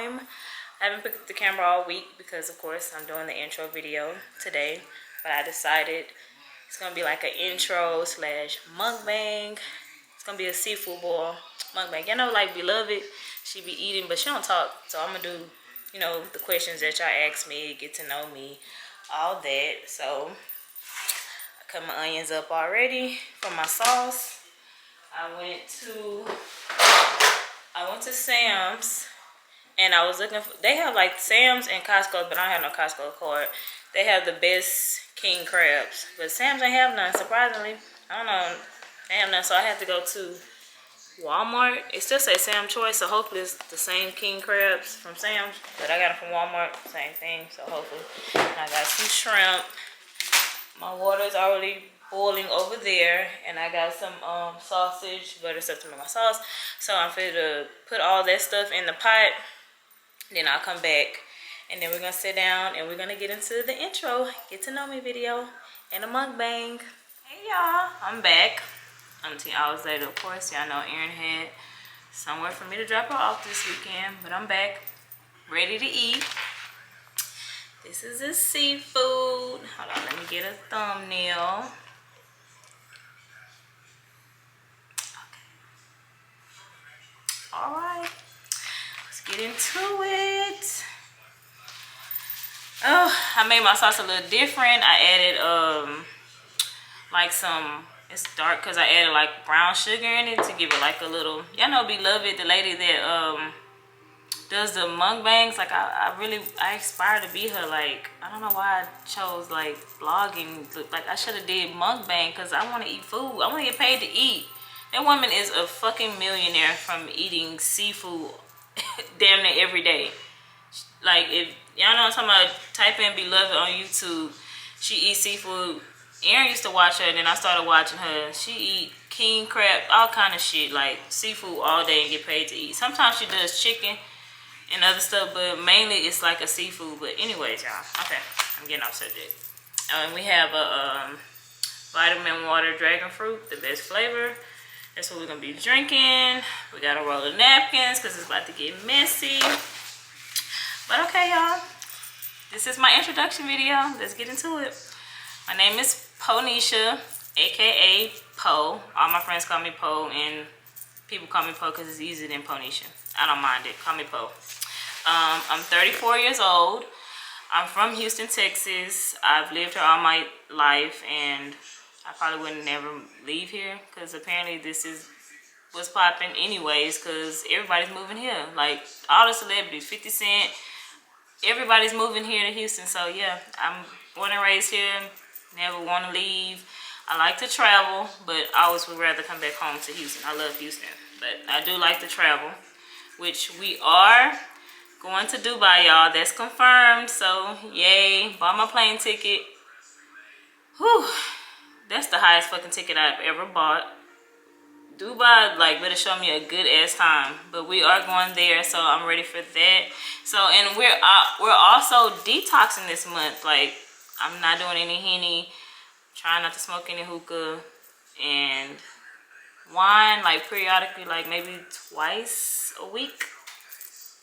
time. I haven't picked up the camera all week because, of course, I'm doing the intro video today. But I decided it's going to be like an intro slash mukbang. It's going to be a seafood boil mukbang. You know, like Beloved, she be eating, but she don't talk. So I'm going to do, you know, the questions that y'all ask me, get to know me, all that. So I cut my onions up already for my sauce. I went to Sam's, and I was looking for, they have like Sam's and Costco, but I don't have no Costco card. They have the best king crabs, but Sam's ain't have none, surprisingly. I don't know, they have none, so I had to go to Walmart. It still says Sam Choice, so hopefully it's the same king crabs from Sam's, but I got it from Walmart, same thing, so hopefully. And I got some shrimp. My water is already boiling over there, and I got some sausage, butter stuff to make my sauce. So I'm fit to put all that stuff in the pot. Then I'll come back, and then we're gonna sit down and we're gonna get into the intro, get to know me video, and a mukbang. Hey y'all, I'm back. 2 hours later, of course. Y'all know Erin had somewhere for me to drop her off this weekend, but I'm back, ready to eat. This is a seafood. Hold on, let me get a thumbnail. Okay. All right, let's get into it. Oh, I made my sauce a little different. I added like some, it's dark because I added like brown sugar in it to give it like a little, y'all know Beloved, the lady that does the mukbangs. Like I aspire to be her. Like I don't know why I chose like vlogging. Like I should have did mukbang because I want to eat food. I want to get paid to eat. That woman is a fucking millionaire from eating seafood damn near every day. Like if y'all know what I'm talking about, type in Beloved on YouTube. She eats seafood. Erin used to watch her, and then I started watching her. She eat king crab, all kind of shit, like seafood all day and get paid to eat. Sometimes she does chicken and other stuff, but mainly it's like a seafood. But anyways, y'all, okay, I'm getting off subject. And we have a vitamin water dragon fruit, the best flavor. That's what we're gonna be drinking. We got a roll of napkins because it's about to get messy. But okay, y'all, this is my introduction video. Let's get into it. My name is Ponisha, aka Po. All my friends call me Po, and people call me Po because it's easier than Ponisha. I don't mind it. Call me Po. I'm 34 years old. I'm from Houston, Texas. I've lived here all my life, and I probably wouldn't never leave here because apparently this is what's popping anyways because everybody's moving here. Like all the celebrities, 50 Cent, everybody's moving here to Houston. So yeah, I'm born and raised here. Never want to leave. I like to travel, but I always would rather come back home to Houston. I love Houston, but I do like to travel, which we are going to Dubai, y'all. That's confirmed. So yay, bought my plane ticket. Whew, that's the highest fucking ticket I've ever bought. Dubai, like, better show me a good ass time, but we are going there, so I'm ready for that. So, and we're also detoxing this month. Like, I'm not doing any Henny, trying not to smoke any hookah, and wine, like, periodically, like, maybe twice a week,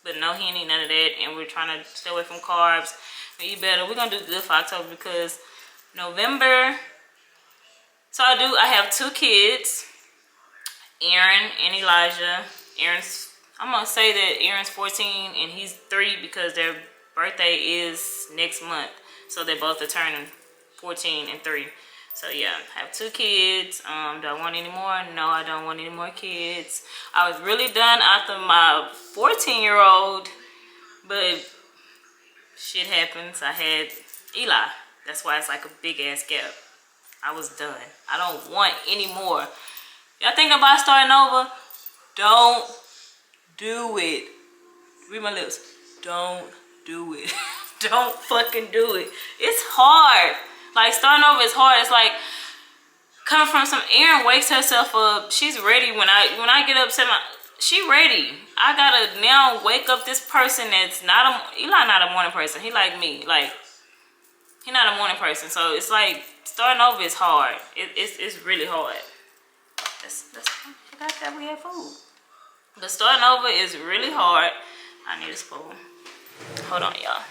but no Henny, none of that. And we're trying to stay away from carbs. We eat better. We're gonna do good for October because November. So I have 2 kids, Erin and Elijah. I'm gonna say that Erin's 14 and he's 3 because their birthday is next month. So they both are turning 14 and 3. So yeah, I have 2 kids. Do I want any more? No, I don't want any more kids. I was really done after my 14-year-old, but shit happens. I had Eli. That's why it's like a big ass gap. I was done. I don't want any more. Y'all thinking about starting over? Don't do it. Read my lips. Don't do it. Don't fucking do it. It's hard. Like, starting over is hard. It's like coming from some. Erin wakes herself up. She's ready when I get up. She ready. I gotta now wake up this person that's not Eli not a morning person. He like me. Like, he not a morning person. So it's like starting over is hard. It's really hard. I forgot that we had food. But starting over is really hard. I need a spoon. Hold on, y'all.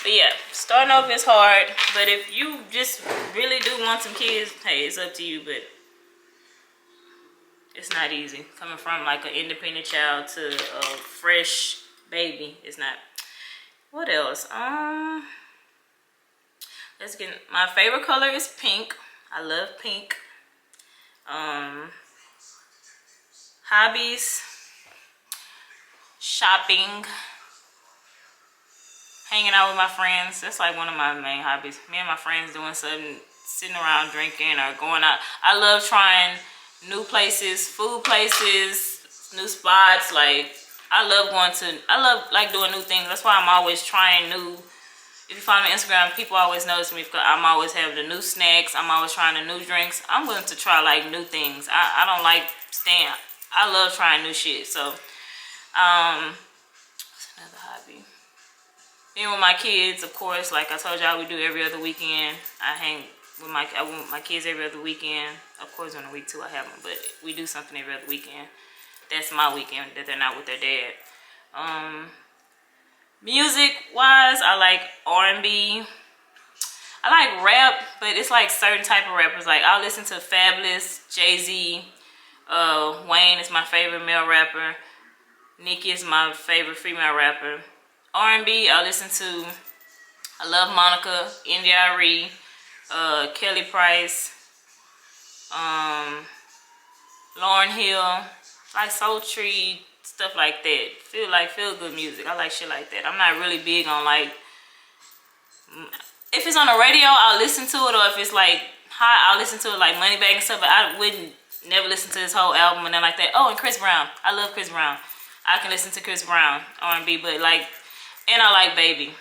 But yeah, starting off is hard. But if you just really do want some kids, hey, it's up to you. But it's not easy. Coming from like an independent child to a fresh baby, it's not. What else? Let's get. My favorite color is pink. I love pink. Hobbies, shopping, hanging out with my friends. That's like one of my main hobbies. Me and my friends doing something, sitting around drinking or going out. I love trying new places, food places, new spots. Like I love like doing new things. That's why I'm always trying new. If you follow me on Instagram, people always notice me because I'm always having the new snacks. I'm always trying the new drinks. I'm willing to try like new things. I don't like staying. I love trying new shit. So, what's another hobby? Being with my kids, of course. Like I told y'all, we do every other weekend. I hang with my kids every other weekend. Of course, on the week too, I have them, but we do something every other weekend. That's my weekend that they're not with their dad. Music wise, I like R&B. I like rap, but it's like certain type of rappers. Like I'll listen to Fabulous, Jay-Z, Wayne is my favorite male rapper. Nicki is my favorite female rapper. R&B, I love Monica, India.Arie, Kelly Price, Lauryn Hill, like Soul Tree, stuff like that. Feel good music. I like shit like that. I'm not really big on like, if it's on the radio, I'll listen to it, or if it's like hot, I'll listen to it like Moneybag and stuff, but I wouldn't never listen to this whole album and then like that. Oh, and Chris Brown. I love Chris Brown. I can listen to Chris Brown, R&B, but like, and I like Baby.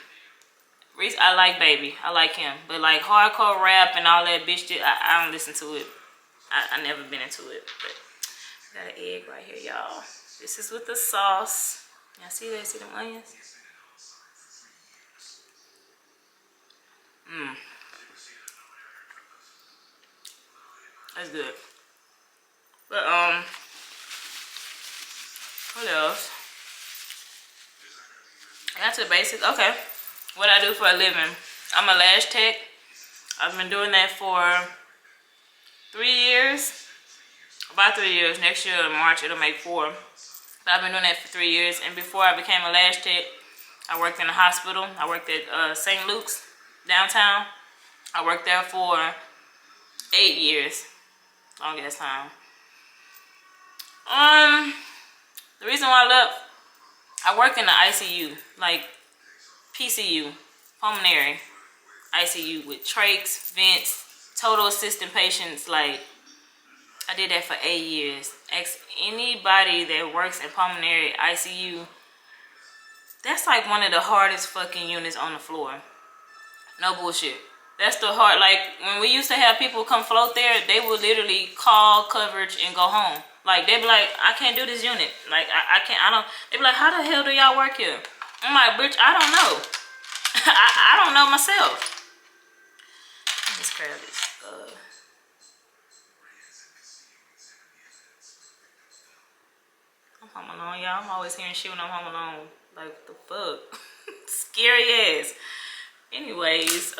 I like Baby. I like him. But like hardcore rap and all that bitch shit, I don't listen to it. I never been into it. But got an egg right here, y'all. This is with the sauce. Y'all see that? See them onions? That's good. But what else? I got to the basics. Okay. What I do for a living. I'm a lash tech. I've been doing that for 3 years. About 3 years. Next year in March it'll make 4. But I've been doing that for 3 years. And before I became a lash tech, I worked in a hospital. I worked at St. Luke's downtown. I worked there for 8 years. Longest time. The reason why I left, I worked in the ICU, like PCU, pulmonary ICU with trachs, vents, total assistant patients. Like I did that for 8 years. Ask anybody that works in pulmonary ICU, that's like one of the hardest fucking units on the floor. No bullshit. That's the hard, like when we used to have people come float there, they would literally call coverage and go home. Like they'd be like, I can't do this unit. Like they'd be like, how the hell do y'all work here? I'm like, bitch, I don't know. I don't know myself. Let's grab this. I'm home alone, y'all. I'm always hearing shit when I'm home alone. Like, what the fuck? Scary ass. Anyways,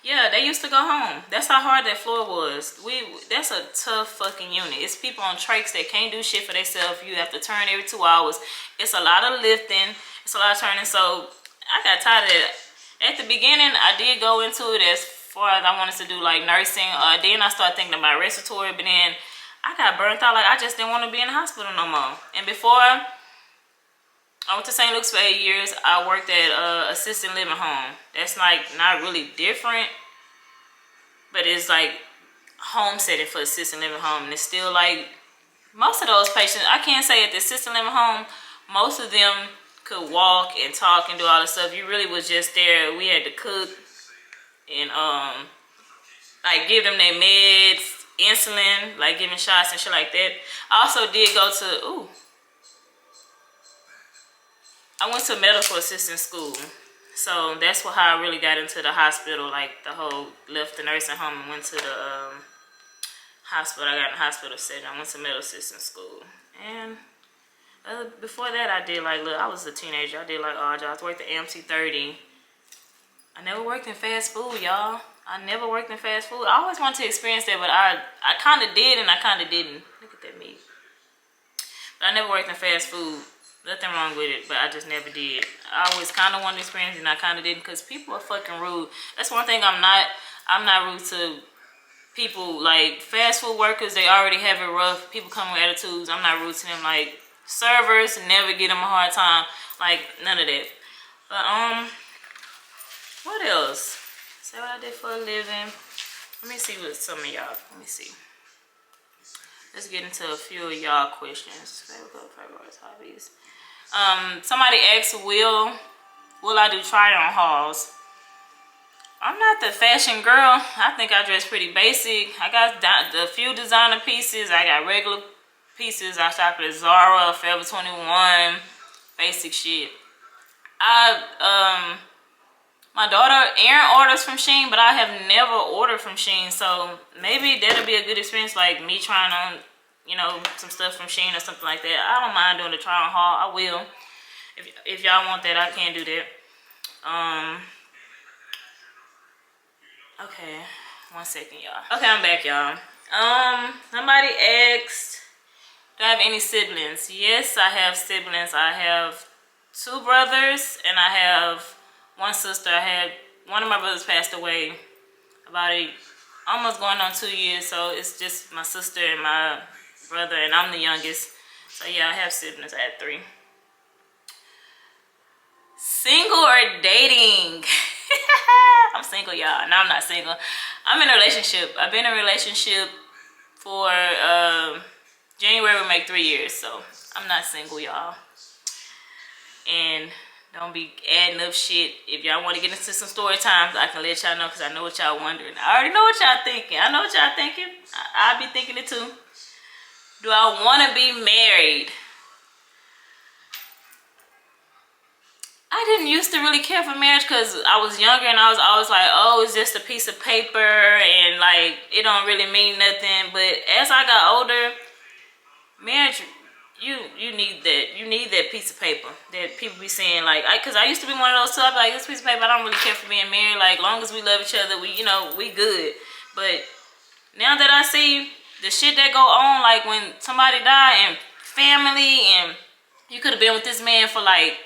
yeah, they used to go home. That's how hard that floor was. That's a tough fucking unit. It's people on trachs that can't do shit for themselves. You have to turn every 2 hours. It's a lot of lifting. It's a lot of turning. So I got tired of it. At the beginning, I did go into it as far as I wanted to do like nursing. Then I started thinking about respiratory, but then I got burnt out. Like I just didn't want to be in the hospital no more. And before I went to St. Luke's for 8 years. I worked at assisted living home. That's like not really different, but it's like home setting for assisted living home. And it's still like most of those patients, I can't say at the assisted living home, most of them could walk and talk and do all this stuff. You really was just there. We had to cook and like give them their meds, insulin, like giving shots and shit like that. I also did go to I went to medical assistant school. So that's how I really got into the hospital. Like left the nursing home and went to the hospital. I got in the hospital setting. I went to medical assistant school. And before that, I did like, look, I was a teenager. I did like odd jobs. I worked at AMC 30. I never worked in fast food, y'all. I never worked in fast food. I always wanted to experience that, but I kind of did and I kind of didn't. Look at that meat. But I never worked in fast food. Nothing wrong with it, but I just never did. I always kind of wanted to experience it and I kind of didn't because people are fucking rude. That's one thing I'm not rude to people. Like fast food workers, they already have it rough. People come with attitudes. I'm not rude to them. Like servers, never get them a hard time. Like none of that. But what else? Say what I did for a living. Let me see what some of y'all. Let me see. Let's get into a few of y'all questions. Favorite hobbies. Somebody asked, will I do try-on hauls? I'm not the fashion girl. I think I dress pretty basic. I got a few designer pieces. I got regular pieces. I shop at Zara, Forever 21, basic shit. My daughter Erin orders from Shein, but I have never ordered from Shein, so maybe that'll be a good experience, like me trying on, you know, some stuff from Shein or something like that. I don't mind doing the try on haul. I will. If y'all want that, I can do that. Okay, 1 second, y'all. Okay, I'm back, y'all. Somebody asked, do I have any siblings? Yes, I have siblings. I have 2 brothers and I have 1 sister. One of my brothers passed away about almost going on 2 years, so it's just my sister and my brother, and I'm the youngest. So yeah, I have siblings. I had 3. Single or dating? I'm single, y'all. No, I'm not single. I'm in a relationship. I've been in a relationship for January will make 3 years, so I'm not single, y'all. And don't be adding up shit. If y'all want to get into some story times, I can let y'all know because I know what y'all wondering. I already know what y'all thinking. I know what y'all thinking. I'll be thinking it too. Do I want to be married? I didn't used to really care for marriage because I was younger and I was always like, oh, it's just a piece of paper and like it don't really mean nothing. But as I got older, marriage, you need that piece of paper that people be saying, like, because I used to be one of those too. I'd be like, this piece of paper, I don't really care for being married. Like, long as we love each other, we good. But now that I see the shit that go on, like when somebody die and family, and you could have been with this man for like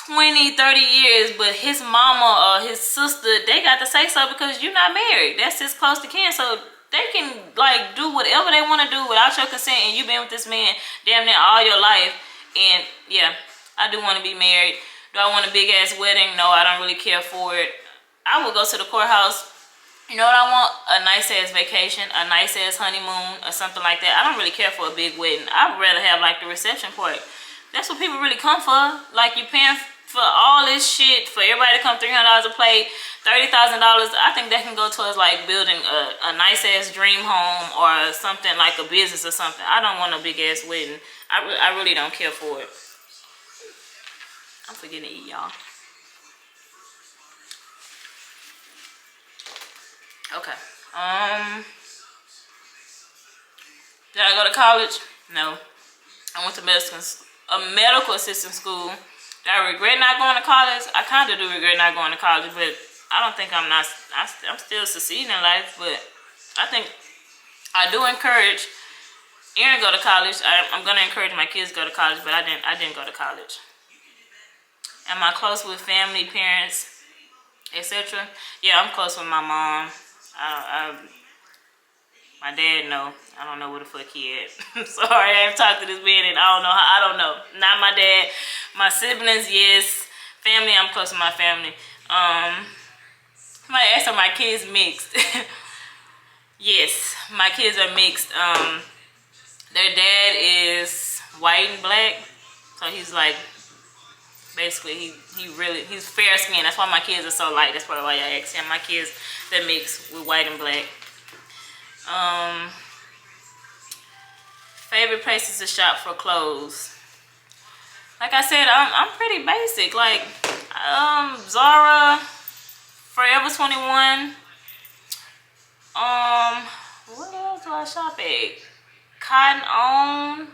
20, 30 years, but his mama or his sister, they got to say so because you're not married. That's just close to kin. So they can like do whatever they want to do without your consent, and you've been with this man damn near all your life. And yeah, I do want to be married. Do I want a big ass wedding? No, I don't really care for it. I will go to the courthouse. You know what I want? A nice ass vacation, a nice ass honeymoon, or something like that. I don't really care for a big wedding. I'd rather have like the reception part. That's what people really come for. Like, you paying for all this shit for everybody to come $300 a plate, $30,000. I think that can go towards like building a nice ass dream home or something, like a business or something. I don't want a big ass wedding. I really don't care for it. I'm forgetting to eat, y'all. Okay. Did I go to college? No. I went to a medical assistant school. Do I regret not going to college? I kind of do regret not going to college, but I don't think I'm still succeeding in life. But I think I do encourage Erin to go to college. I'm going to encourage my kids to go to college, but I didn't go to college. Am I close with family, parents, etc.? Yeah, I'm close with my mom. My dad, no. I don't know where the fuck he at. I'm sorry, I haven't talked to this man and I don't know. Not my dad. My siblings, yes. Family, I'm close to my family. Somebody asked, are my kids mixed? Yes, my kids are mixed. Their dad is white and black. So he's like, basically, he's fair skinned. That's why my kids are so light. That's probably why I asked him. My kids, they're mixed with white and black. Favorite places to shop for clothes. Like I said, I'm pretty basic. Like, Zara, Forever 21. What else do I shop at? Cotton On.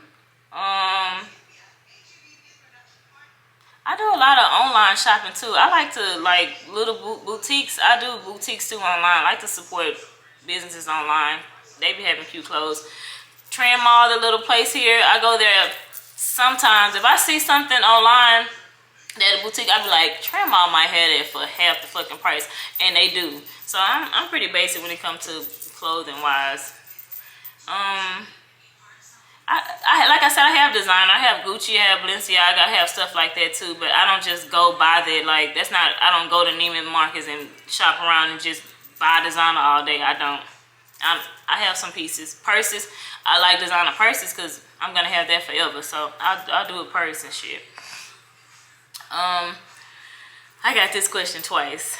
I do a lot of online shopping too. I like to little boutiques. I do boutiques too online. I like to support businesses online. They be having cute clothes. Trend Mall, the little place here, I go there sometimes. If I see something online that a boutique, I be like, Trend Mall might have it for half the fucking price, and they do. So I'm pretty basic when it comes to clothing wise. I like I said, I have design. I have Gucci, I have Balenciaga, I have stuff like that too. But I don't just go buy that. Like that's not. I don't go to Neiman Marcus and shop around and just buy designer all day. I don't. I have some pieces, purses. I like designer purses because I'm gonna have that forever. So I'll do a purse and shit. I got this question twice.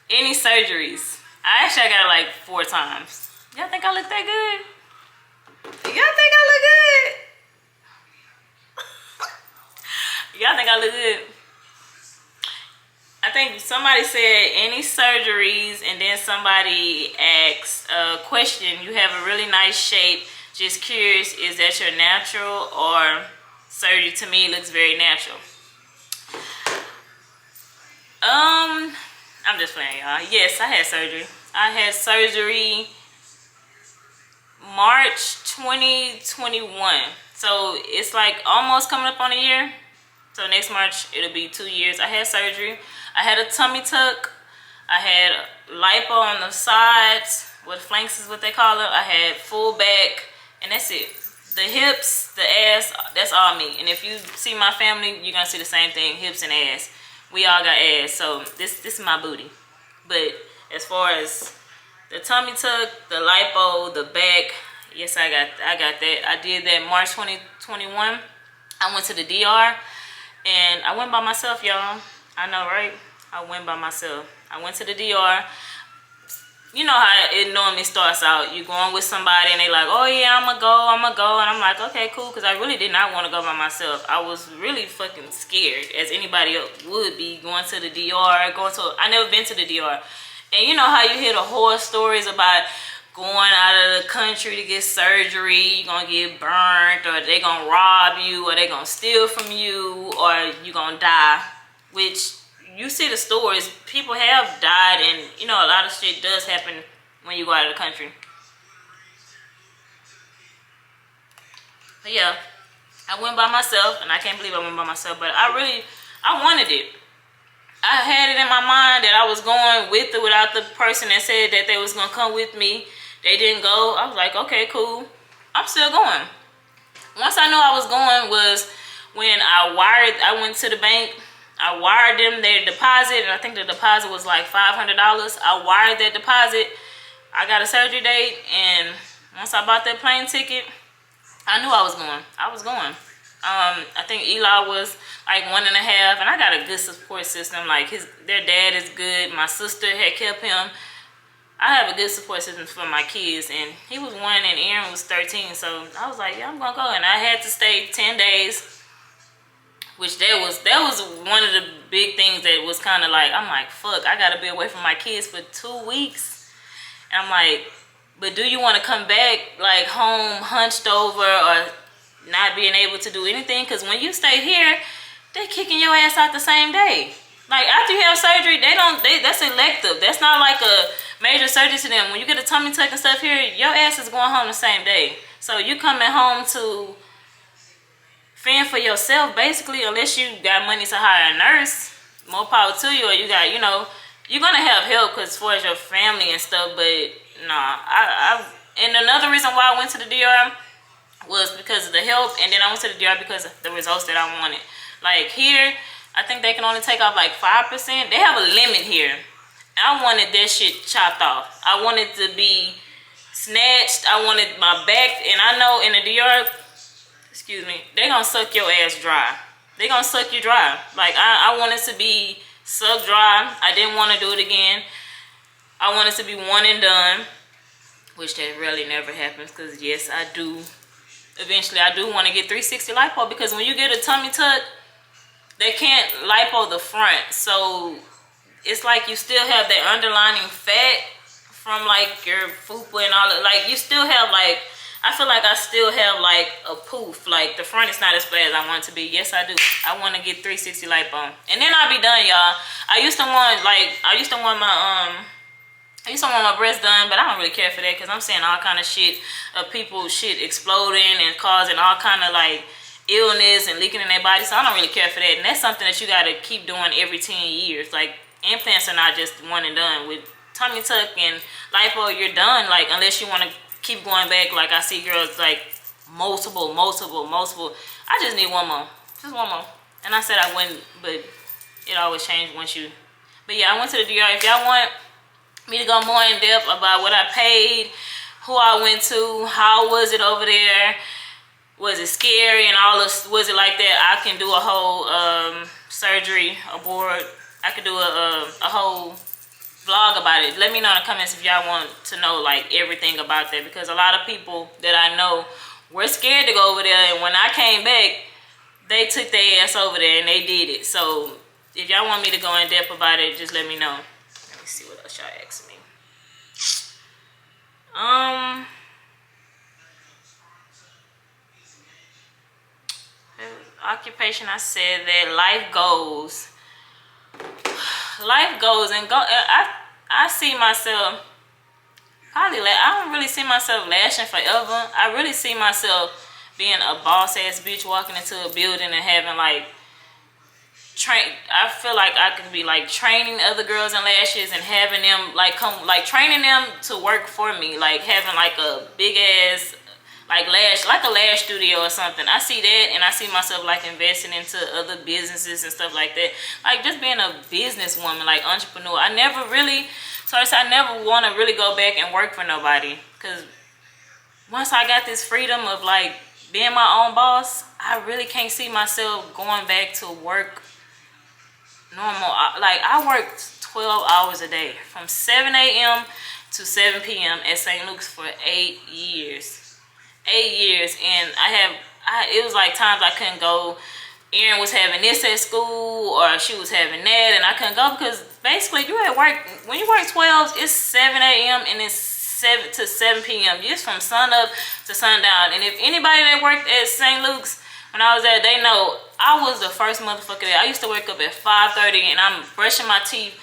Any surgeries? I got it like 4 times. Y'all think I look that good? Y'all think I look good? Y'all think I look good? I think somebody said any surgeries, and then somebody asked a question. You have a really nice shape. Just curious, is that your natural or surgery? To me, it looks very natural. I'm just playing, y'all. Yes, I had surgery. I had surgery March 2021. So it's like almost coming up on a year. So next March, it'll be 2 years. I had surgery. I had a tummy tuck. I had lipo on the sides. What flanks is what they call it. I had full back. And that's it. The hips, the ass, that's all me. And if you see my family, you're going to see the same thing. Hips and ass. We all got ass. So this is my booty. But as far as the tummy tuck, the lipo, the back, yes, I got that. I did that March 2021. I went to the DR. And I went by myself, y'all. I know, right? I went by myself. I went to the DR. You know how it normally starts out. You going with somebody and they like, oh yeah, I'm gonna go. And I'm like, okay, cool. Because I really did not want to go by myself. I was really fucking scared, as anybody else would be, going to the DR. I never been to the DR. And you know how you hear the horror stories about going out of the country to get surgery, you're gonna get burnt, or they gonna rob you, or they gonna steal from you, or you gonna die. Which you see the stories, people have died, and you know a lot of shit does happen when you go out of the country. But yeah, I went by myself, and I can't believe I went by myself, but I wanted it. I had it in my mind that I was going with or without the person that said that they was gonna come with me. They didn't go. I was like, okay, cool. I'm still going. Once I knew I was going was when I went to the bank. I wired them their deposit, and I think the deposit was like $500. I wired that deposit. I got a surgery date, and once I bought that plane ticket, I knew I was going. I was going. I think Eli was like 1.5, and I got a good support system. Like their dad is good. My sister had kept him. I have a good support system for my kids, and he was 1 and Aaron was 13. So I was like, yeah, I'm gonna go, and I had to stay 10 days, which that was one of the big things that was kind of like, I'm like, fuck, I gotta be away from my kids for 2 weeks, and I'm like, but do you want to come back like home hunched over or not being able to do anything? Because when you stay here, they kicking your ass out the same day. Like after you have surgery, that's elective. That's not like a major surgery to them. When you get a tummy tuck and stuff here, your ass is going home the same day. So you coming home to fend for yourself basically, unless you got money to hire a nurse. More power to you, or you got, you're gonna have help because as far as your family and stuff. But nah, and another reason why I went to the DR was because of the help, and then I went to the DR because of the results that I wanted. Like here, I think they can only take off like 5%. They have a limit here. I wanted that shit chopped off. I wanted to be snatched. I wanted my back, and I know in the DR, excuse me, they gonna suck your ass dry. They gonna suck you dry. Like I wanted to be sucked dry. I didn't want to do it again. I wanted to be one and done, which that really never happens. Because yes, I do. Eventually, I do want to get 360 lipo, because when you get a tummy tuck, they can't lipo the front, so it's like you still have that underlining fat from like your fupa and all that. Like you still have like, I feel like I still have like a poof. Like the front is not as flat as I want it to be. Yes, I do. I want to get 360 lipo, and then I'll be done, y'all. I used to want my breasts done, but I don't really care for that because I'm seeing all kind of shit of people shit exploding and causing all kind of like illness and leaking in their body. So I don't really care for that, and that's something that you got to keep doing every 10 years. Like implants are not just one and done. With tummy tuck and lipo, you're done. Like unless you want to keep going back. Like I see girls like multiple. I just need one more, just one more. And I said I wouldn't, but it always changed once you. But yeah, I went to the DR. If y'all want me to go more in depth about what I paid, who I went to, how was it over there, was it scary and all this, was it like that, I can do a whole surgery aboard. I could do a whole vlog about it. Let me know in the comments if y'all want to know like everything about that, because a lot of people that I know were scared to go over there, and when I came back they took their ass over there and they did it. So if y'all want me to go in depth about it, just let me know. Let me see what else y'all asked me. Occupation, I said that life goes, and go. I see myself probably. I don't really see myself lashing forever. I really see myself being a boss ass bitch, walking into a building and having like I feel like I could be like training other girls in lashes and having them like come, like training them to work for me, like having like a big ass like a lash studio or something. I see that, and I see myself like investing into other businesses and stuff like that. Like just being a businesswoman, like entrepreneur. I never want to really go back and work for nobody, because once I got this freedom of like being my own boss, I really can't see myself going back to work normal. Like I worked 12 hours a day from 7 a.m. to 7 p.m. at St. Luke's for 8 years. 8 years, and it was like times I couldn't go. Erin was having this at school, or she was having that, and I couldn't go because basically you at work, when you work 12, it's 7 a.m. and it's 7 to 7 p.m. Just from sun up to sundown. And if anybody that worked at St. Luke's when I was there, they know I was the first motherfucker there. I used to wake up at 5:30 and I'm brushing my teeth,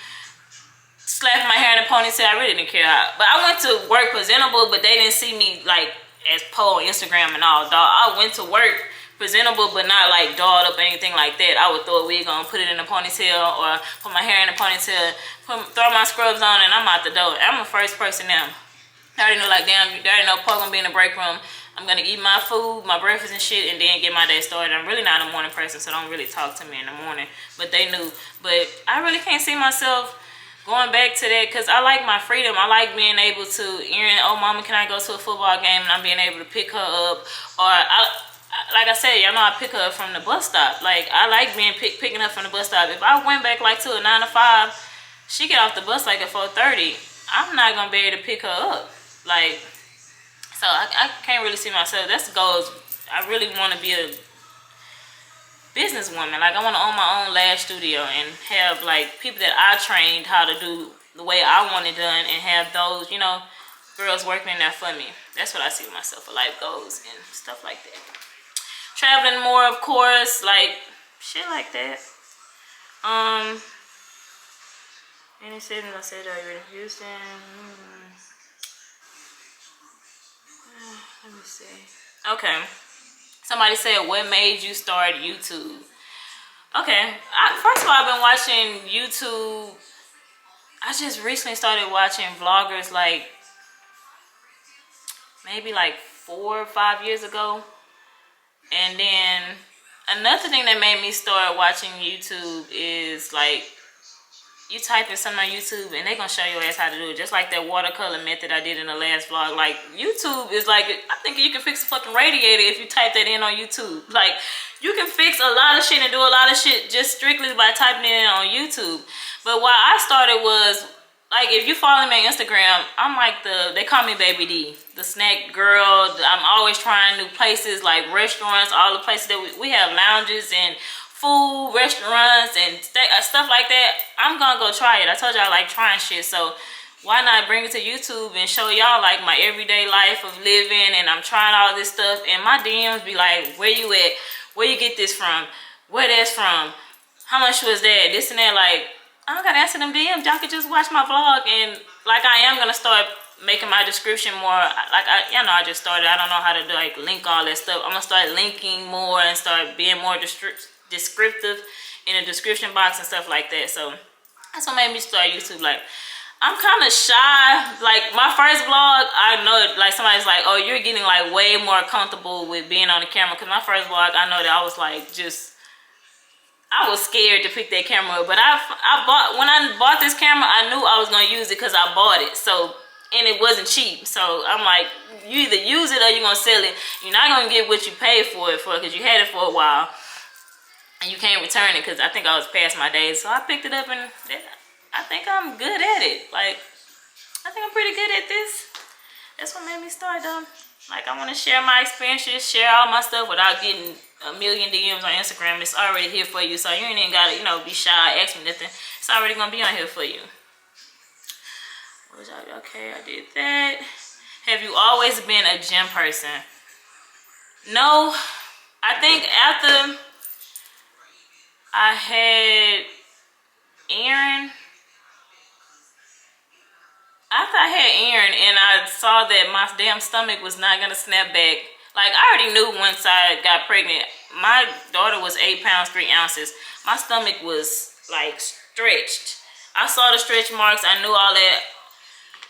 slapping my hair in a ponytail. I really didn't care. But I went to work presentable, but they didn't see me like as po on Instagram and all, dog. I went to work presentable, but not like dolled up or anything like that. I would throw a wig on, put it in a ponytail, or put my hair in a ponytail, throw my scrubs on, and I'm out the door. I'm the first person now. I already know, like, damn, you already know Paul gonna be in the break room. I'm gonna eat my food, my breakfast and shit, and then get my day started. I'm really not a morning person, so don't really talk to me in the morning. But they knew. But I really can't see myself going back to that, because I like my freedom. I like being able to, Erin, oh mama, can I go to a football game, and I'm being able to pick her up. Or like I said, y'all know I pick her up from the bus stop. Like I like being picking up from the bus stop. If I went back like to a 9 to 5, she get off the bus like at 4:30. I'm not gonna be able to pick her up. Like, so I can't really see myself. That's the goals. I really want to be a businesswoman. Like I want to own my own lash studio and have like people that I trained how to do the way I want it done, and have those, you know, girls working in there for me. That's what I see myself for life goals and stuff like that. Traveling more, of course, like shit like that. Any cities I said are in Houston. Let me see. Okay. Somebody said, what made you start YouTube? Okay. First of all, I've been watching YouTube. I just recently started watching vloggers like maybe like 4 or 5 years ago. And then another thing that made me start watching YouTube is like, you type in something on YouTube and they're gonna show your ass how to do it. Just like that watercolor method I did in the last vlog. Like YouTube is like, I think you can fix a fucking radiator if you type that in on YouTube. Like you can fix a lot of shit and do a lot of shit just strictly by typing it in on YouTube. But why I started was, like, if you follow me on Instagram, I'm like they call me Baby D, the snack girl. I'm always trying new places, like restaurants, all the places that we have lounges and food, restaurants, and stuff like that, I'm gonna go try it. I told y'all I like trying shit, so why not bring it to YouTube and show y'all like my everyday life of living, and I'm trying all this stuff, and my DMs be like, where you at? Where you get this from? Where that's from? How much was that? This and that. Like, I don't gotta answer them DMs. Y'all could just watch my vlog, and like I am gonna start making my description more like I just started. I don't know how to do, like link all that stuff. I'm gonna start linking more and start being more descriptive in the description box and stuff like that. So that's what made me start YouTube. Like, I'm kind of shy. Like my first vlog, I know like somebody's like, oh, you're getting like way more comfortable with being on the camera. Because my first vlog, I know that I was like I was scared to pick that camera up. But when I bought this camera, I knew I was gonna use it because I bought it. So, and it wasn't cheap. So I'm like, you either use it or you're gonna sell it. You're not gonna get what you paid for it because you had it for a while. And you can't return it because I think I was past my days. So I picked it up and I think I'm good at it. Like, I think I'm pretty good at this. That's what made me start though. Like, I want to share my experiences, share all my stuff without getting a million DMs on Instagram. It's already here for you. So you ain't even got to, be shy, ask me nothing. It's already going to be on here for you. Okay, I did that. Have you always been a gym person? No. I think after I had Aaron and I saw that my damn stomach was not gonna snap back. Like, I already knew once I got pregnant, my daughter was 8 pounds 3 ounces. My stomach was like stretched. I saw the stretch marks. I knew all that.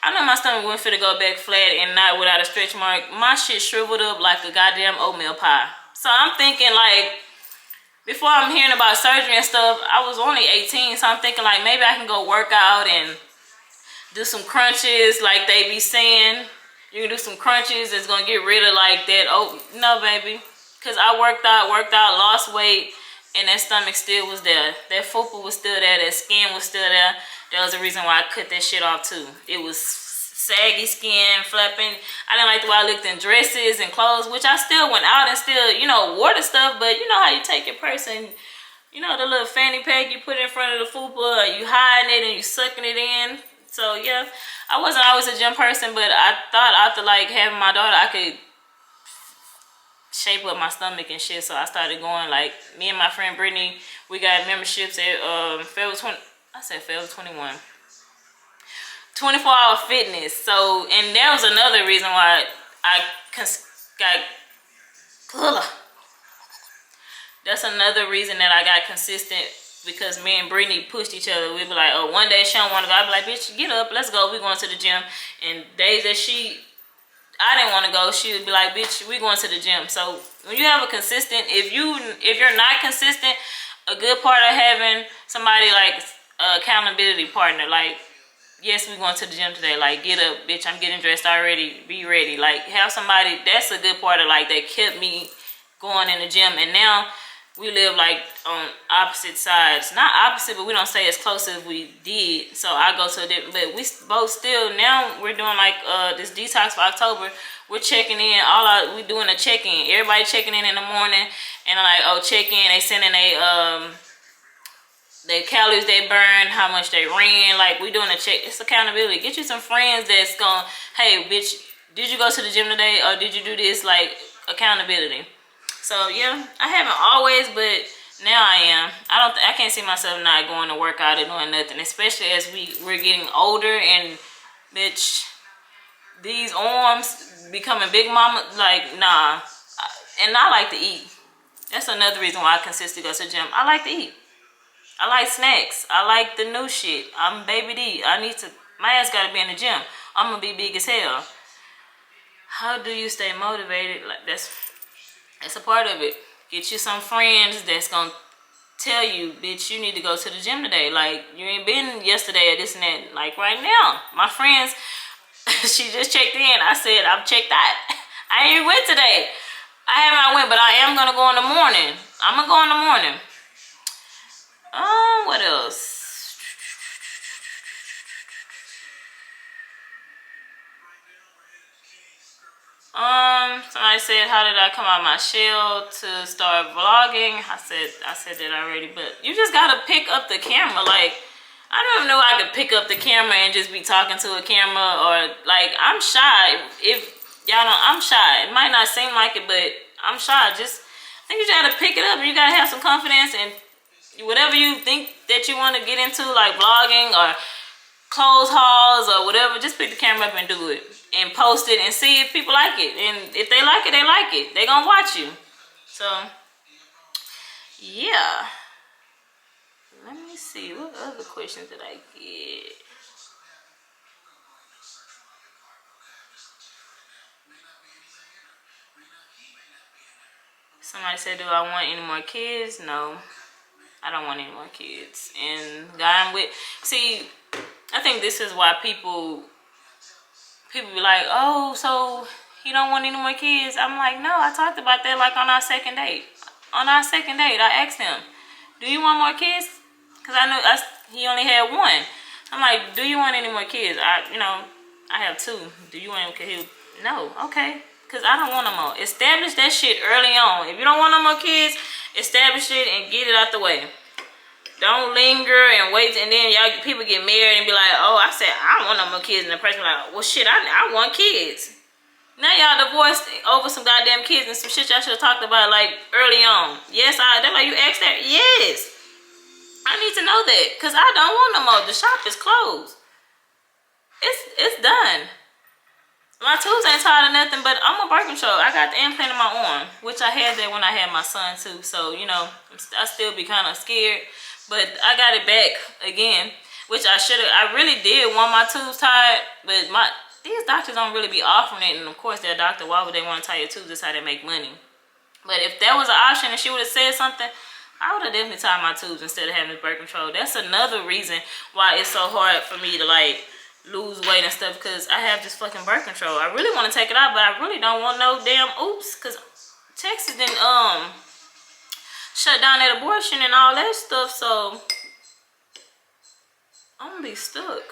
I know my stomach wasn't fit to go back flat and not without a stretch mark. My shit shriveled up like a goddamn oatmeal pie. So I'm thinking, like, before I'm hearing about surgery and stuff, I was only 18, so I'm thinking like maybe I can go work out and do some crunches like they be saying. You can do some crunches. It's gonna get rid of like that. Oh no, baby, because I worked out, lost weight, and that stomach still was there. That fupa was still there. That skin was still there. That was the reason why I cut that shit off too. It was saggy skin, flapping. I didn't like the way I looked in dresses and clothes, which I still went out and still, wore the stuff. But you know how you take your purse and, the little fanny pack you put in front of the fupa, you hiding it and you sucking it in. So yeah, I wasn't always a gym person, but I thought after like having my daughter, I could shape up my stomach and shit. So I started going, like, me and my friend Brittany, we got memberships at Forever 21. 24-hour fitness. So, and that was another reason why I got, that's another reason that I got consistent, because me and Brittany pushed each other. We'd be like, oh, one day she don't want to go. I'd be like, bitch, get up, let's go. We going to the gym. And days that I didn't want to go, she would be like, bitch, we going to the gym. So when you have a consistent, if you're not consistent, a good part of having somebody like accountability partner, like, yes, we going to the gym today. Like, get up, bitch, I'm getting dressed already. Be ready. Like, have somebody. That's a good part of, like, that kept me going in the gym. And now we live, like, on opposite sides. Not opposite, but we don't stay as close as we did. So I go to a different, but we both still, now we're doing, like, this detox for October. We're checking in. We doing a check-in. Everybody checking in the morning. And I'm like, oh, check-in. They sending the calories they burned, how much they ran. Like, we doing a check. It's accountability. Get you some friends that's going, hey, bitch, did you go to the gym today, or did you do this? Like, accountability. So yeah, I haven't always, but now I am. I can't see myself not going to work out and doing nothing, especially as we're getting older, and bitch, these arms becoming big mama. Like, nah. And I like to eat. That's another reason why I consistently go to the gym. I like to eat. I like snacks. I like the new shit. I'm baby D. My ass gotta be in the gym. I'm gonna be big as hell. How do you stay motivated? Like, that's a part of it. Get you some friends that's gonna tell you, bitch, you need to go to the gym today. Like, you ain't been yesterday or this and that. Like, right now, my friends, she just checked in. I said, I'm checked out. I ain't even went today. I have not went, but I am gonna go in the morning. I'm gonna go in the morning. What else? Somebody said, how did I come out my shell to start vlogging? I said that already, but you just gotta pick up the camera. Like, I don't even know I could pick up the camera and just be talking to a camera, or like, I'm shy. If y'all know, I'm shy. It might not seem like it, but I'm shy. Just, I think you just gotta pick it up and you gotta have some confidence, and whatever you think that you want to get into, like vlogging or clothes hauls or whatever, just pick the camera up and do it and post it and see if people like it. And if they like it, they like it. They gonna watch you. So yeah, let me see, what other questions did I get? Somebody said, do I want any more kids? No, I don't want any more kids. And guy I'm with, see, I think this is why people be like, oh, so you don't want any more kids? I'm like, no, I talked about that like on our second date. On our second date, I asked him, do you want more kids? Because I knew he only had one. I'm like, do you want any more kids? I have two. Do you want him? No, okay. Because I don't want no more. Establish that shit early on. If you don't want no more kids, establish it and get it out the way. Don't linger and wait, and then y'all people get married and be like, oh, I said I don't want no more kids, and the person like, well, shit, I want kids. Now y'all divorced over some goddamn kids and some shit y'all should have talked about like early on. Yes, they're like, you asked that? Yes. I need to know that, because I don't want no more. The shop is closed. It's done. My tools ain't tired of nothing, but I'm a Birkenstock. I got the implant in my arm, which I had that when I had my son too. So, I still be kind of scared. But I got it back again, which I should have. I really did want my tubes tied, but these doctors don't really be offering it. And of course, they're a doctor. Why would they want to tie your tubes? That's how they make money. But if that was an option and she would have said something, I would have definitely tied my tubes instead of having this birth control. That's another reason why it's so hard for me to like lose weight and stuff, because I have this fucking birth control. I really want to take it out, but I really don't want no damn oops, because Texas didn't shut down that abortion and all that stuff, so I'm gonna be stuck.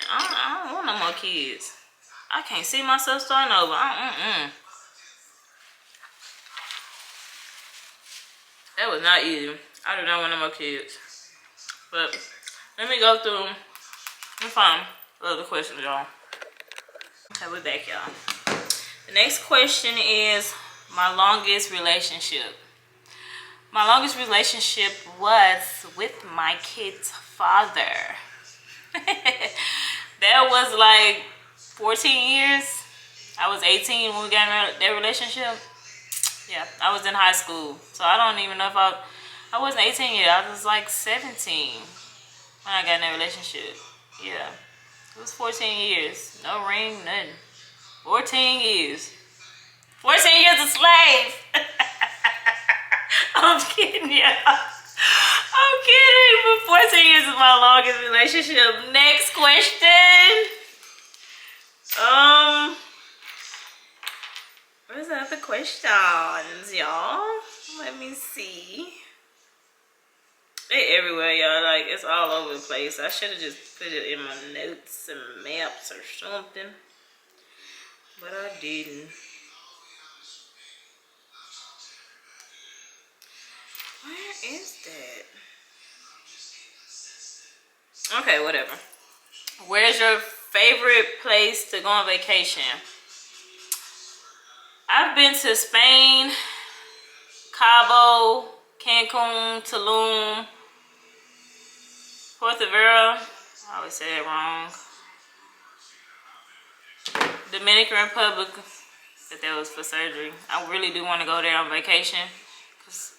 I don't want no more kids. I can't see myself starting over. That was not easy. I do not want no more kids. But let me go through and find other questions, y'all. Okay, we're back, y'all. The next question is my longest relationship. My longest relationship was with my kid's father. That was like 14 years. I was 18 when we got in that relationship. Yeah, I was in high school. So I don't even know if I wasn't 18 yet. I was like 17 when I got in that relationship. Yeah, it was 14 years. No ring, nothing. 14 years. 14 years a slave. I'm kidding, y'all. I'm kidding. But 14 years is my longest relationship. Next question. Where's the other questions, y'all? Let me see. They everywhere, y'all. Like, it's all over the place. I should have just put it in my notes and maps or something, but I didn't. Where is that? Okay, whatever. Where's your favorite place to go on vacation? I've been to Spain, Cabo, Cancun, Tulum, Puerto Vera. I always say it wrong. Dominican Republic, but that was for surgery. I really do want to go there on vacation, because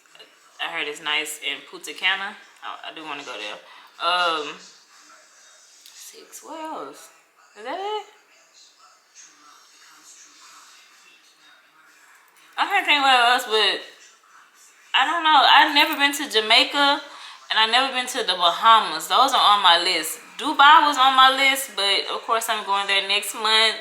I heard it's nice. In Punta Cana, I do want to go there. 6, what else? Is that it? I can't think what else, but I don't know. I've never been to Jamaica, and I've never been to the Bahamas. Those are on my list. Dubai was on my list, but of course I'm going there next month.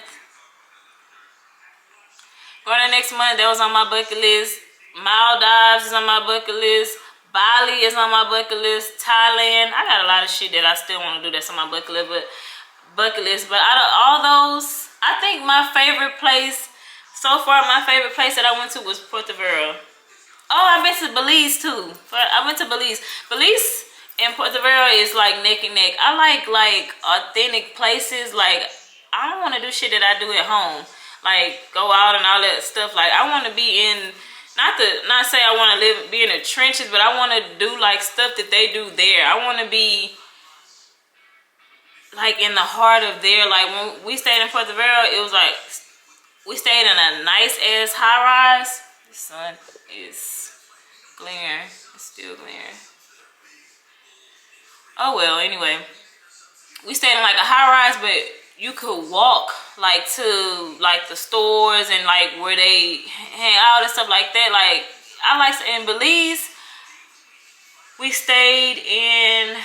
Going there next month, that was on my bucket list. Maldives is on my bucket list. Bali is on my bucket list. Thailand. I got a lot of shit that I still want to do that's on my bucket list. But out of all those, I think my favorite place So far, my favorite place that I went to was Puerto Vero. Oh, I've been to Belize too. But I went to Belize. Belize and Puerto Vero is like neck and neck. I like authentic places. Like, I don't want to do shit that I do at home. Like, go out and all that stuff. Like, I want to be in, not say I want to be in the trenches, but I want to do like stuff that they do there. I want to be like in the heart of there. Like, when we stayed in Puerto Vero, it was like, we stayed in a nice ass high rise. The sun is glaring. It's still glaring. Oh well, anyway. We stayed in like a high rise, but you could walk like to like the stores and like where they hang out and stuff like that. Like, I like in Belize, we stayed in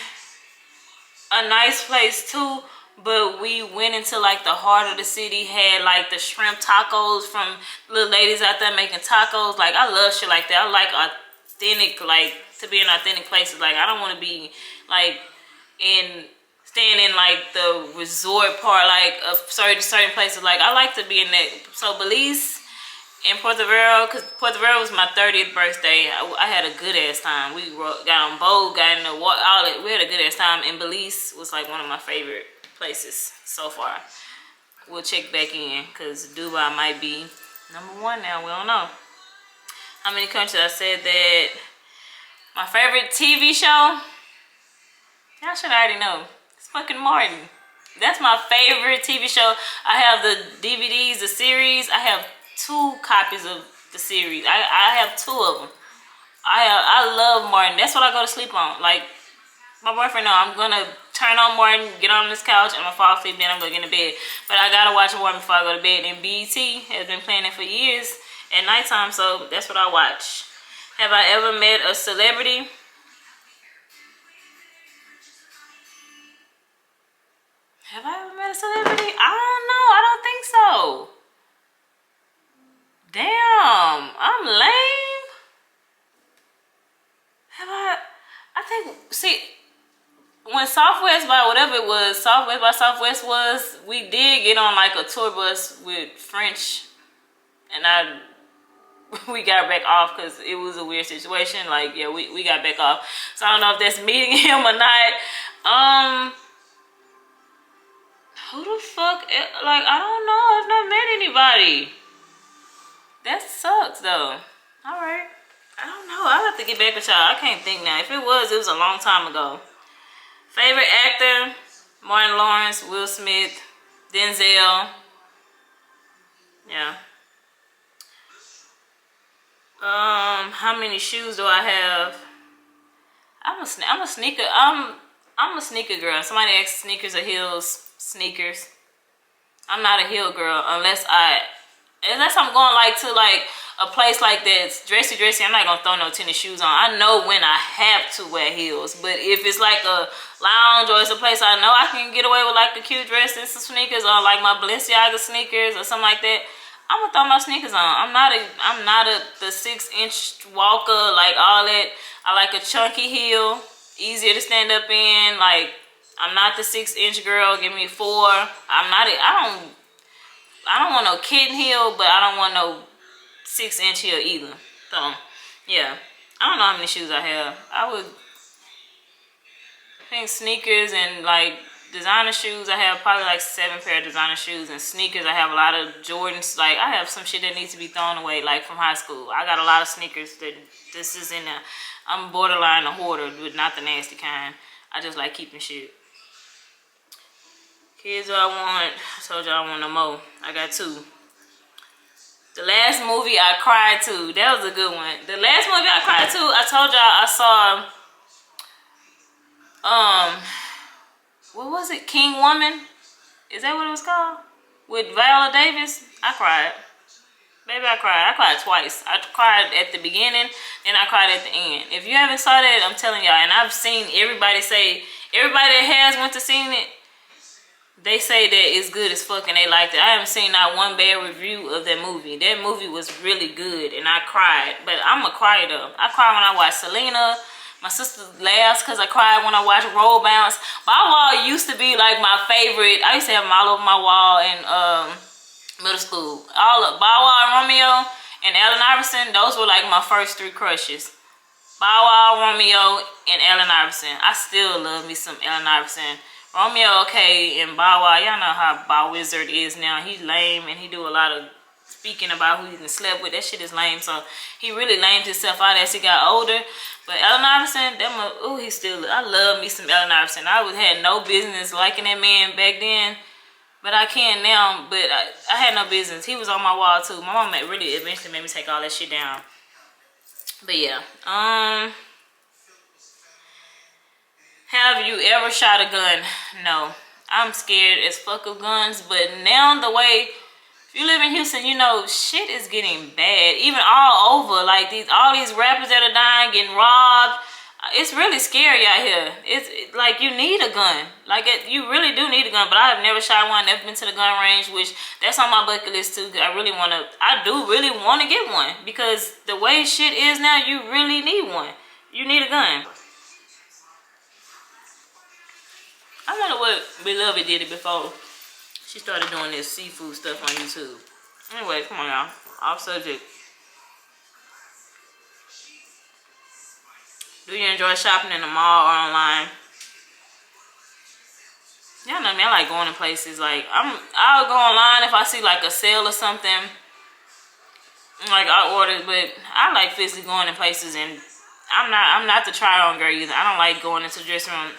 a nice place too, but we went into like the heart of the city, had like the shrimp tacos from little ladies out there making tacos. Like, I love shit like that. I like authentic, like, to be in authentic places. Like, I don't want to be like staying in like the resort part, like of certain places. Like, I like to be in that. So Belize and Puerto Vero, because Puerto Vero was my 30th birthday. I had a good ass time. We got on boat, got in the water, all that. We had a good ass time. And Belize was like one of my favorite places so far. We'll check back in because Dubai might be #1 now. We don't know how many countries. I said that my favorite TV show, y'all should already know. It's fucking Martin. That's my favorite TV show. I have the DVDs, the series. I have 2 copies of the series. I have 2 of them. I love Martin. That's what I go to sleep on. Like, my boyfriend know I'm gonna turn on Martin, get on this couch, I'm gonna fall asleep, then I'm gonna get in bed. But I gotta watch Martin before I go to bed. And BET has been playing it for years at nighttime, so that's what I watch. Have I ever met a celebrity? Have I ever met a celebrity? I don't know. I don't think so. Damn, I'm lame. Have I think, see, when Southwest by whatever it was, Southwest by Southwest was, we did get on like a tour bus with French, and we got back off because it was a weird situation. Like, yeah, we got back off. So I don't know if that's meeting him or not. Who the fuck, like, I don't know. I've not met anybody. That sucks though. Alright. I don't know. I'll have to get back with y'all. I can't think now. If it was a long time ago. Favorite actor? Martin Lawrence, Will Smith, Denzel. Yeah. How many shoes do I have? I'm a sneaker. I'm a sneaker girl. Somebody asked sneakers or heels. Sneakers. I'm not a heel girl unless I'm going like to like a place like that's dressy. I'm not gonna throw no tennis shoes on. I know when I have to wear heels, but if it's like a lounge or it's a place I know I can get away with like a cute dress and some sneakers, or like my Balenciaga sneakers or something like that, I'm gonna throw my sneakers on. I'm not the 6-inch walker, like all that. I like a chunky heel, easier to stand up in. Like, I'm not the 6-inch girl. Give me 4. I don't want no kitten heel, but I don't want no 6-inch heel either. So, yeah. I don't know how many shoes I have. I think sneakers and like designer shoes, I have probably like 7 pair of designer shoes. And sneakers, I have a lot of Jordans. Like, I have some shit that needs to be thrown away, like from high school. I got a lot of sneakers that this is in there. I'm borderline a hoarder, but not the nasty kind. I just like keeping shit. Kids I want. I told you I want no more. I got 2. The last movie I cried to. That was a good one. The last movie I cried to, I told y'all I saw what was it? King Woman? Is that what it was called? With Viola Davis? I cried. Baby, I cried. I cried twice. I cried at the beginning, then I cried at the end. If you haven't saw that, I'm telling y'all, and I've seen everybody that has went to see it, they say that it's good as fuck and they liked it. I haven't seen not one bad review of that movie. That movie was really good and I cried. But I'm a crier though. I cry when I watch Selena. My sister laughs because I cried when I watch Roll Bounce. My wall used to be like my favorite. I used to have them all over my wall, and middle school. All of Bow Wow, Romeo, and Allen Iverson, those were like my first 3 crushes. Bow Wow, Romeo, and Allen Iverson. I still love me some Allen Iverson. Romeo, okay, and Bow Wow, y'all know how Bow Wizard is now. He's lame, and he do a lot of speaking about who he done slept with. That shit is lame, so he really lamed himself out as he got older. But Allen Iverson, I love me some Allen Iverson. Had no business liking that man back then, but I can now. But I had no business. He was on my wall too. My mom really eventually made me take all that shit down. But yeah, have you ever shot a gun? No. I'm scared as fuck of guns, but now the way, if you live in Houston, you know shit is getting bad. Even all over, like all these rappers that are dying, getting robbed. It's really scary out here. It's like you need a gun. You really do need a gun. But I have never shot one. Never been to the gun range, which that's on my bucket list too. I do really want to get one because the way shit is now, you really need one. You need a gun. I wonder what Beloved did it before she started doing this seafood stuff on YouTube. Anyway, come on, y'all. Off subject. Do you enjoy shopping in the mall or online? Y'all know me. I like going to places. I'll go online if I see like a sale or something. Like I order, but I like physically going to places, and I'm not the try on girl either. I don't like going into the dressing room.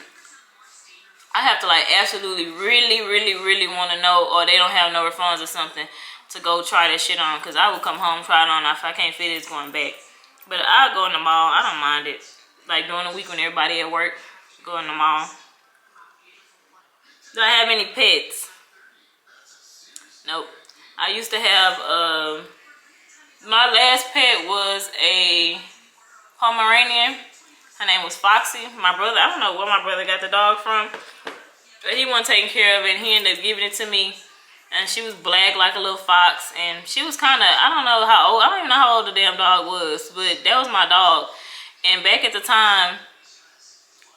I have to like absolutely really want to know, or they don't have no refunds or something to go try that shit on, because I will come home, try it on. If I can't fit it, it's going back. But I'll go in the mall. I don't mind it. Like during the week when everybody at work, go in the mall. Do I have any pets? Nope. I used to have my last pet was a Pomeranian. Her name was Foxy. My brother, I don't know where my brother got the dog from, but he wasn't taking care of it, and he ended up giving it to me. And she was black like a little fox, and she was kind of, I don't even know how old the damn dog was, but that was my dog. And back at the time,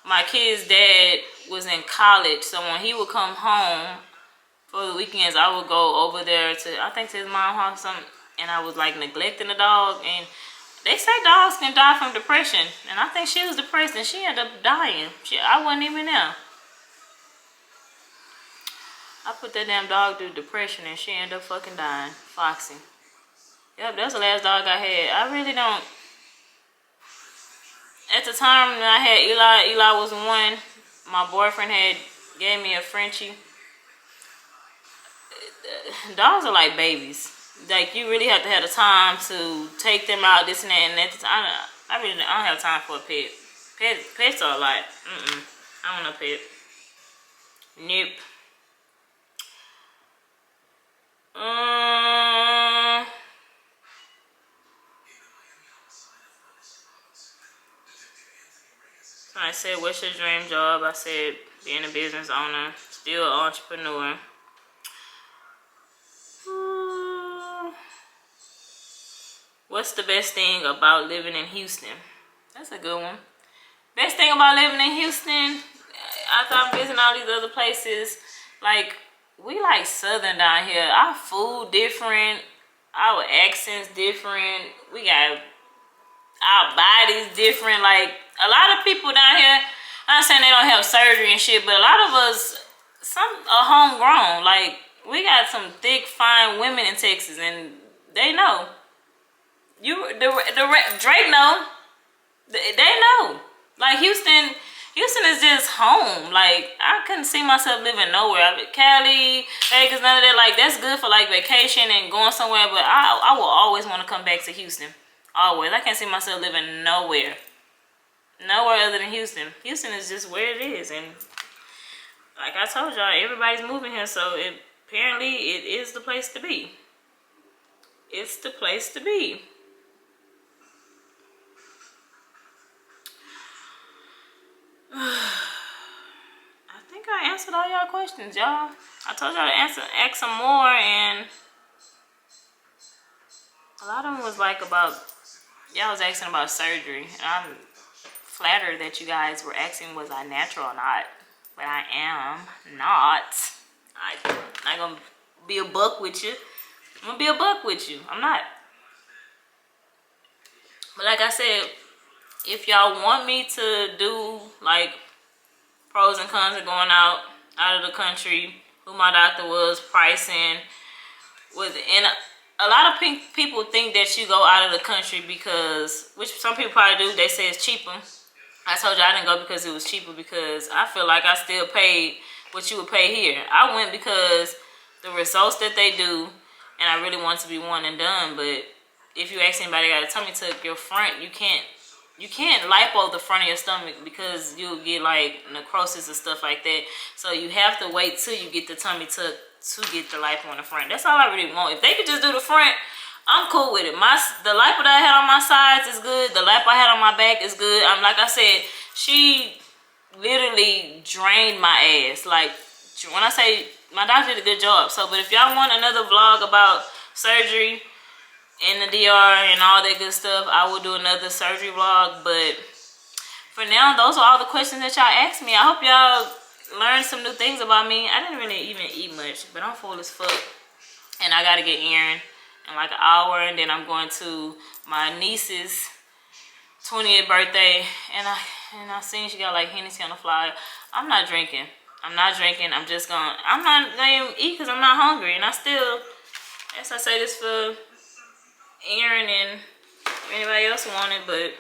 my kid's dad was in college, so when he would come home for the weekends, I would go over there to, I think to his mom's house or something, and I was like neglecting the dog. And they say dogs can die from depression, and I think she was depressed and she ended up dying. I wasn't even there. I put that damn dog through depression and she ended up fucking dying. Foxy. Yep, that's the last dog I had. I really don't. At the time when I had Eli was one. My boyfriend gave me a Frenchie. Dogs are like babies. Like, you really have to have the time to take them out, this and that. And at the time, I don't have time for a pet. Pets are like, I don't want a pet. Nope. I said, what's your dream job? I said, being a business owner, still an entrepreneur. What's the best thing about living in Houston? That's a good one. Best thing about living in Houston, after I'm visiting all these other places, like, we like Southern down here. Our food different. Our accents different. We got our bodies different. Like, a lot of people down here, I'm not saying they don't have surgery and shit, but a lot of us, some are homegrown. Like, we got some thick, fine women in Texas, and they know. Drake know. They know. Like, Houston is just home. Like, I couldn't see myself living nowhere. Cali, Vegas, none of that. Like, that's good for like vacation and going somewhere, but I will always want to come back to Houston. Always. I can't see myself living nowhere. Nowhere other than Houston. Houston is just where it is, and like I told y'all, everybody's moving here, so apparently it is the place to be. It's the place to be. I think I answered all y'all questions, y'all. I told y'all to ask some more, and a lot of them was like about, y'all was asking about surgery. And I'm flattered that you guys were asking, was I natural or not? But I am not. I'm not gonna be a buck with you. I'm gonna be a buck with you. I'm not. But like I said, if y'all want me to do like pros and cons of going out of the country, who my doctor was, pricing, and a lot of people think that you go out of the country because, which some people probably do, they say it's cheaper. I told you I didn't go because it was cheaper, because I feel like I still paid what you would pay here. I went because the results that they do, and I really want to be one and done. But if you ask anybody that got a tummy tuck, your front, you can't lipo the front of your stomach because you'll get like necrosis and stuff like that. So you have to wait till you get the tummy tuck to get the lipo on the front. That's all I really want. If they could just do the front, I'm cool with it. The lipo that I had on my sides is good. The lipo I had on my back is good. Like I said, she literally drained my ass. Like, when I say, my doctor did a good job. So, but if y'all want another vlog about surgery in the DR and all that good stuff, I will do another surgery vlog. But for now, those are all the questions that y'all asked me. I hope y'all learned some new things about me. I didn't really even eat much, but I'm full as fuck. And I gotta get Erin in like an hour, and then I'm going to my niece's 20th birthday, and I seen she got like Hennessy on the flyer. I'm not drinking. I'm not just gonna, I'm not gonna even eat because I'm not hungry. And I still, as I say this for Erin and anybody else want it, but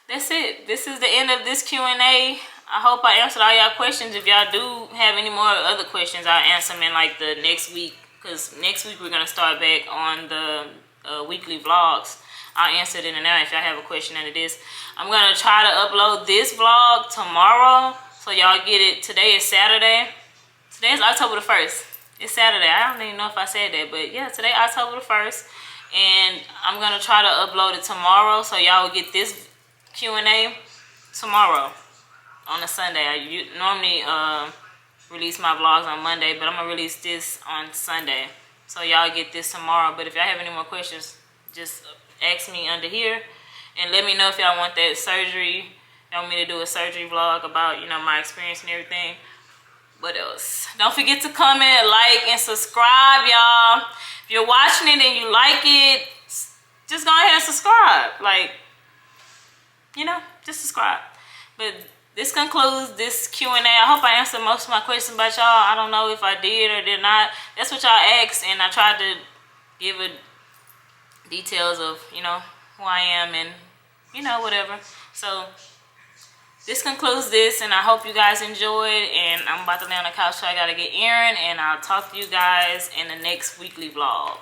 that's it. This is the end of this Q&A. I hope I answered all y'all questions. If y'all do have any more other questions, I'll answer them in like the next week, because next week we're going to start back on the weekly vlogs. I'll answer it in and out if y'all have a question under this. I'm going to try to upload this vlog tomorrow, so y'all get it. Today is Saturday. Today is October the 1st. It's Saturday. I don't even know if I said that, but yeah, today October the 1st. And I'm going to try to upload it tomorrow, so y'all will get this Q&A tomorrow on a Sunday. I normally release my vlogs on Monday, but I'm going to release this on Sunday. So y'all get this tomorrow. But if y'all have any more questions, just ask me under here. And let me know if y'all want that surgery. Y'all want me to do a surgery vlog about, you know, my experience and everything. What else? Don't forget to comment, like, and subscribe, y'all. If you're watching it and you like it, just go ahead and subscribe. Like, you know, just subscribe. But this concludes this Q&A. I hope I answered most of my questions about y'all. I don't know if I did or did not. That's what y'all asked, and I tried to give it details of, you know, who I am and, you know, whatever. So this concludes this, and I hope you guys enjoyed. And I'm about to lay on the couch, so I gotta get Erin, and I'll talk to you guys in the next weekly vlog.